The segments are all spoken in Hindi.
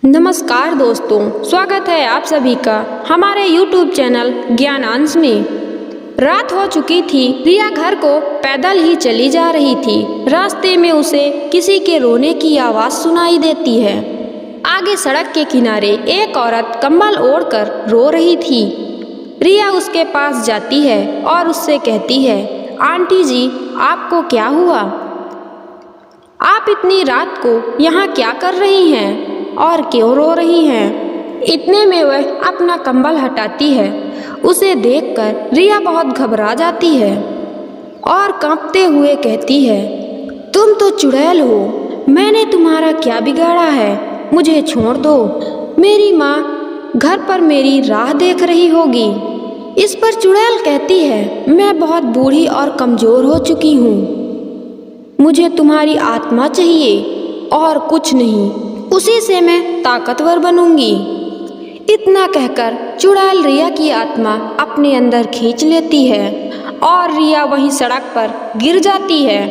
नमस्कार दोस्तों, स्वागत है आप सभी का हमारे YouTube चैनल ज्ञानांश में। रात हो चुकी थी। रिया घर को पैदल ही चली जा रही थी। रास्ते में उसे किसी के रोने की आवाज़ सुनाई देती है। आगे सड़क के किनारे एक औरत कंबल ओढ़कर रो रही थी। रिया उसके पास जाती है और उससे कहती है, आंटी जी, आपको क्या हुआ? आप इतनी रात को यहाँ क्या कर रही हैं और क्यों रो रही हैं? इतने में वह अपना कंबल हटाती है। उसे देखकर रिया बहुत घबरा जाती है और कांपते हुए कहती है, तुम तो चुड़ैल हो, मैंने तुम्हारा क्या बिगाड़ा है? मुझे छोड़ दो। मेरी माँ घर पर मेरी राह देख रही होगी। इस पर चुड़ैल कहती है, मैं बहुत बूढ़ी और कमज़ोर हो चुकी हूँ। मुझे तुम्हारी आत्मा चाहिए और कुछ नहीं, उसी से मैं ताकतवर बनूंगी। इतना कहकर चुड़ैल रिया की आत्मा अपने अंदर खींच लेती है और रिया वहीं सड़क पर गिर जाती है।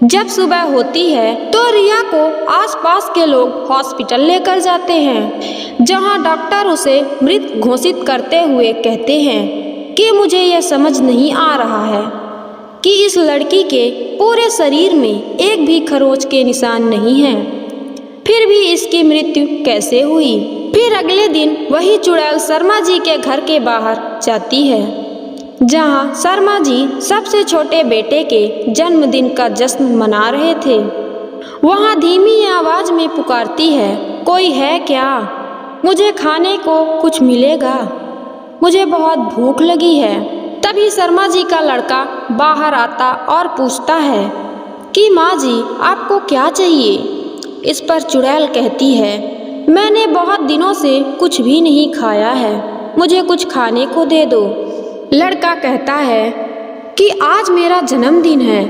जब सुबह होती है तो रिया को आसपास के लोग हॉस्पिटल लेकर जाते हैं, जहां डॉक्टर उसे मृत घोषित करते हुए कहते हैं कि मुझे यह समझ नहीं आ रहा है कि इस लड़की के पूरे शरीर में एक भी खरोंच के निशान नहीं हैं। फिर भी इसकी मृत्यु कैसे हुई? फिर अगले दिन वही चुड़ैल शर्मा जी के घर के बाहर जाती है, जहां शर्मा जी सबसे छोटे बेटे के जन्मदिन का जश्न मना रहे थे। वहां धीमी आवाज में पुकारती है, कोई है क्या? मुझे खाने को कुछ मिलेगा, मुझे बहुत भूख लगी है। तभी शर्मा जी का लड़का बाहर आता और पूछता है कि माँ जी, आपको क्या चाहिए? इस पर चुड़ैल कहती है, मैंने बहुत दिनों से कुछ भी नहीं खाया है, मुझे कुछ खाने को दे दो। लड़का कहता है कि आज मेरा जन्मदिन है,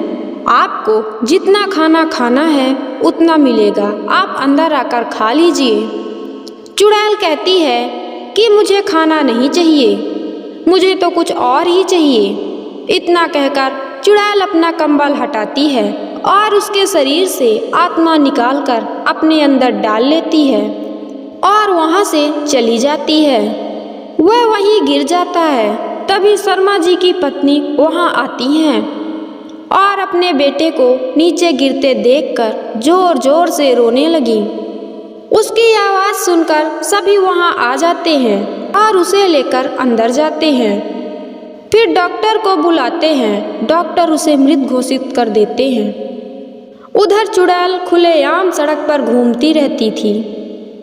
आपको जितना खाना खाना है उतना मिलेगा, आप अंदर आकर खा लीजिए। चुड़ैल कहती है कि मुझे खाना नहीं चाहिए, मुझे तो कुछ और ही चाहिए। इतना कहकर चुड़ैल अपना कंबल हटाती है और उसके शरीर से आत्मा निकालकर अपने अंदर डाल लेती है और वहाँ से चली जाती है। वह वहीं गिर जाता है। तभी शर्मा जी की पत्नी वहाँ आती हैं और अपने बेटे को नीचे गिरते देखकर जोर जोर से रोने लगी। उसकी आवाज़ सुनकर सभी वहाँ आ जाते हैं और उसे लेकर अंदर जाते हैं। फिर डॉक्टर को बुलाते हैं। डॉक्टर उसे मृत घोषित कर देते हैं। उधर चुड़ैल खुलेआम सड़क पर घूमती रहती थी।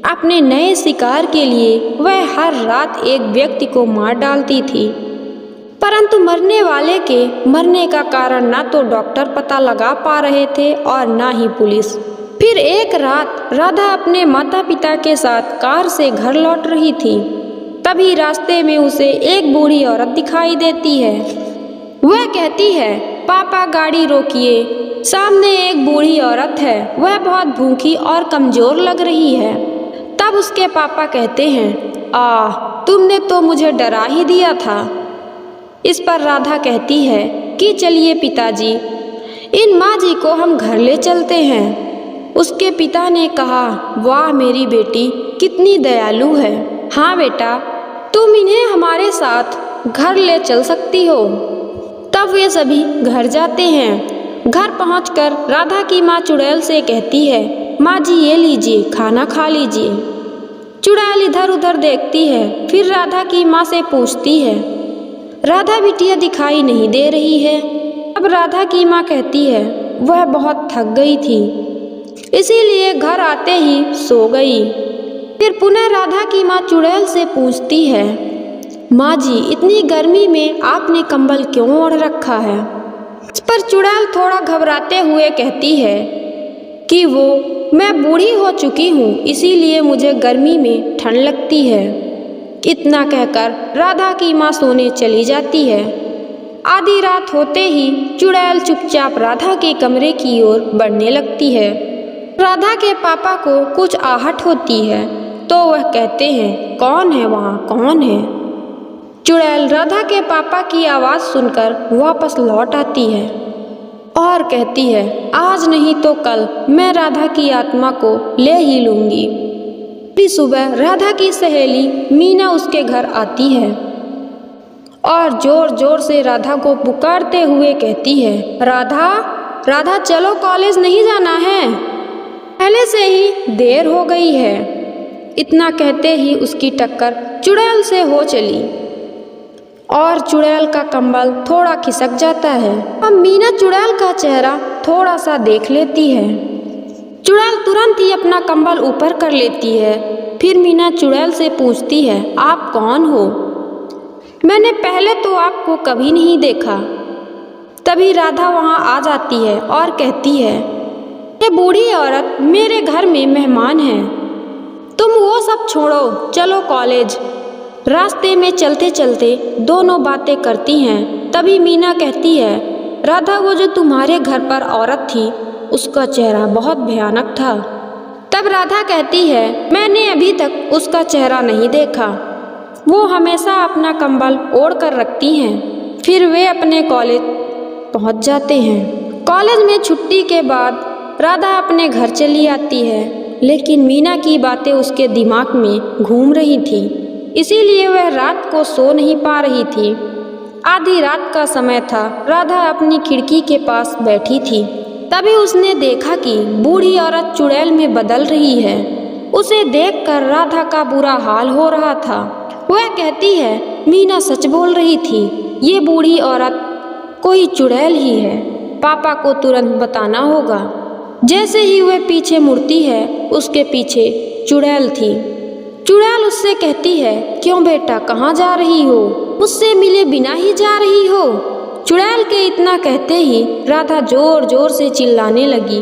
अपने नए शिकार के लिए वह हर रात एक व्यक्ति को मार डालती थी, परंतु मरने वाले के मरने का कारण ना तो डॉक्टर पता लगा पा रहे थे और ना ही पुलिस। फिर एक रात राधा अपने माता पिता के साथ कार से घर लौट रही थी। तभी रास्ते में उसे एक बूढ़ी औरत दिखाई देती है। वह कहती है, पापा गाड़ी रोकिए, सामने एक बूढ़ी औरत है, वह बहुत भूखी और कमज़ोर लग रही है। तब उसके पापा कहते हैं, तुमने तो मुझे डरा ही दिया था। इस पर राधा कहती है कि चलिए पिताजी, इन माँ जी को हम घर ले चलते हैं। उसके पिता ने कहा, वाह मेरी बेटी कितनी दयालु है। हाँ बेटा, तुम इन्हें हमारे साथ घर ले चल सकती हो। तब वे सभी घर जाते हैं। घर पहुंचकर राधा की माँ चुड़ैल से कहती है, माँ जी ये लीजिए, खाना खा लीजिए। चुड़ैल इधर उधर देखती है, फिर राधा की माँ से पूछती है, राधा बिटिया दिखाई नहीं दे रही है। अब राधा की माँ कहती है, वह बहुत थक गई थी, इसीलिए घर आते ही सो गई। फिर पुनः राधा की माँ चुड़ैल से पूछती है, माँ जी इतनी गर्मी में आपने कंबल क्यों ओढ़ रखा है? इस पर चुड़ैल थोड़ा घबराते हुए कहती है कि मैं बूढ़ी हो चुकी हूँ, इसीलिए मुझे गर्मी में ठंड लगती है। इतना कहकर राधा की माँ सोने चली जाती है। आधी रात होते ही चुड़ैल चुपचाप राधा के कमरे की ओर बढ़ने लगती है। राधा के पापा को कुछ आहट होती है तो वह कहते हैं, कौन है वहाँ, कौन है? चुड़ैल राधा के पापा की आवाज़ सुनकर वापस लौट आती है और कहती है, आज नहीं तो कल मैं राधा की आत्मा को ले ही लूँगी। अगली सुबह राधा की सहेली मीना उसके घर आती है और जोर जोर से राधा को पुकारते हुए कहती है, राधा राधा चलो कॉलेज नहीं जाना है, पहले से ही देर हो गई है। इतना कहते ही उसकी टक्कर चुड़ैल से हो चली और चुड़ैल का कंबल थोड़ा खिसक जाता है। अब मीना चुड़ैल का चेहरा थोड़ा सा देख लेती है। चुड़ैल तुरंत ही अपना कंबल ऊपर कर लेती है। फिर मीना चुड़ैल से पूछती है, आप कौन हो? मैंने पहले तो आपको कभी नहीं देखा। तभी राधा वहाँ आ जाती है और कहती है, ये बूढ़ी औरत मेरे घर में मेहमान है, तुम वो सब छोड़ो, चलो कॉलेज। रास्ते में चलते चलते दोनों बातें करती हैं। तभी मीना कहती है, राधा वो जो तुम्हारे घर पर औरत थी उसका चेहरा बहुत भयानक था। तब राधा कहती है, मैंने अभी तक उसका चेहरा नहीं देखा, वो हमेशा अपना कंबल ओढ़ कर रखती हैं। फिर वे अपने कॉलेज पहुंच जाते हैं। कॉलेज में छुट्टी के बाद राधा अपने घर चली आती है, लेकिन मीना की बातें उसके दिमाग में घूम रही थी, इसीलिए वह रात को सो नहीं पा रही थी। आधी रात का समय था। राधा अपनी खिड़की के पास बैठी थी। तभी उसने देखा कि बूढ़ी औरत चुड़ैल में बदल रही है। उसे देखकर राधा का बुरा हाल हो रहा था। वह कहती है, मीना सच बोल रही थी, ये बूढ़ी औरत कोई चुड़ैल ही है, पापा को तुरंत बताना होगा। जैसे ही वह पीछे मुड़ती है, उसके पीछे चुड़ैल थी। चुड़ैल उससे कहती है, क्यों बेटा, कहाँ जा रही हो? मुझसे मिले बिना ही जा रही हो? चुड़ैल के इतना कहते ही राधा जोर जोर से चिल्लाने लगी,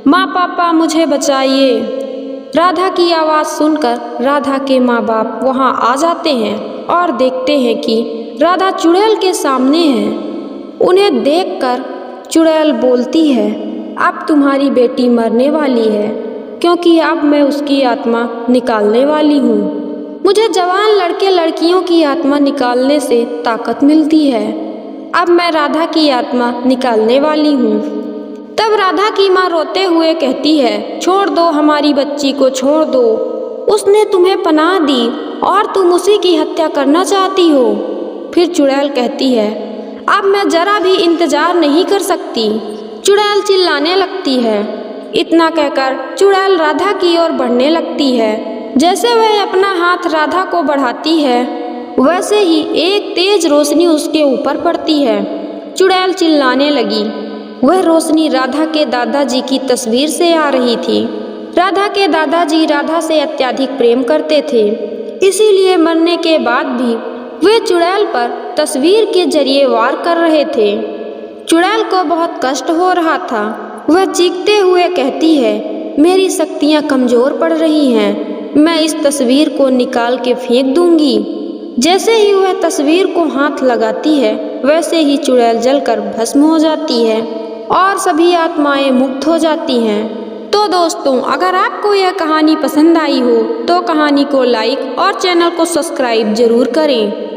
माँ पापा मुझे बचाइए। राधा की आवाज़ सुनकर राधा के माँ बाप वहाँ आ जाते हैं और देखते हैं कि राधा चुड़ैल के सामने है। उन्हें देखकर चुड़ैल बोलती है, अब तुम्हारी बेटी मरने वाली है, क्योंकि अब मैं उसकी आत्मा निकालने वाली हूँ। मुझे जवान लड़के लड़कियों की आत्मा निकालने से ताकत मिलती है। अब मैं राधा की आत्मा निकालने वाली हूँ। तब राधा की माँ रोते हुए कहती है, छोड़ दो हमारी बच्ची को, छोड़ दो, उसने तुम्हें पनाह दी और तुम उसी की हत्या करना चाहती हो। फिर चुड़ैल कहती है, अब मैं जरा भी इंतजार नहीं कर सकती। चुड़ैल चिल्लाने लगती है। इतना कहकर चुड़ैल राधा की ओर बढ़ने लगती है। जैसे वह अपना हाथ राधा को बढ़ाती है, वैसे ही एक तेज रोशनी उसके ऊपर पड़ती है। चुड़ैल चिल्लाने लगी। वह रोशनी राधा के दादाजी की तस्वीर से आ रही थी। राधा के दादाजी राधा से अत्यधिक प्रेम करते थे, इसीलिए मरने के बाद भी वे चुड़ैल पर तस्वीर के जरिए वार कर रहे थे। चुड़ैल को बहुत कष्ट हो रहा था। वह चीखते हुए कहती है, मेरी शक्तियाँ कमज़ोर पड़ रही हैं, मैं इस तस्वीर को निकाल के फेंक दूंगी। जैसे ही वह तस्वीर को हाथ लगाती है, वैसे ही चुड़ैल जलकर भस्म हो जाती है और सभी आत्माएं मुक्त हो जाती हैं। तो दोस्तों, अगर आपको यह कहानी पसंद आई हो तो कहानी को लाइक और चैनल को सब्सक्राइब जरूर करें।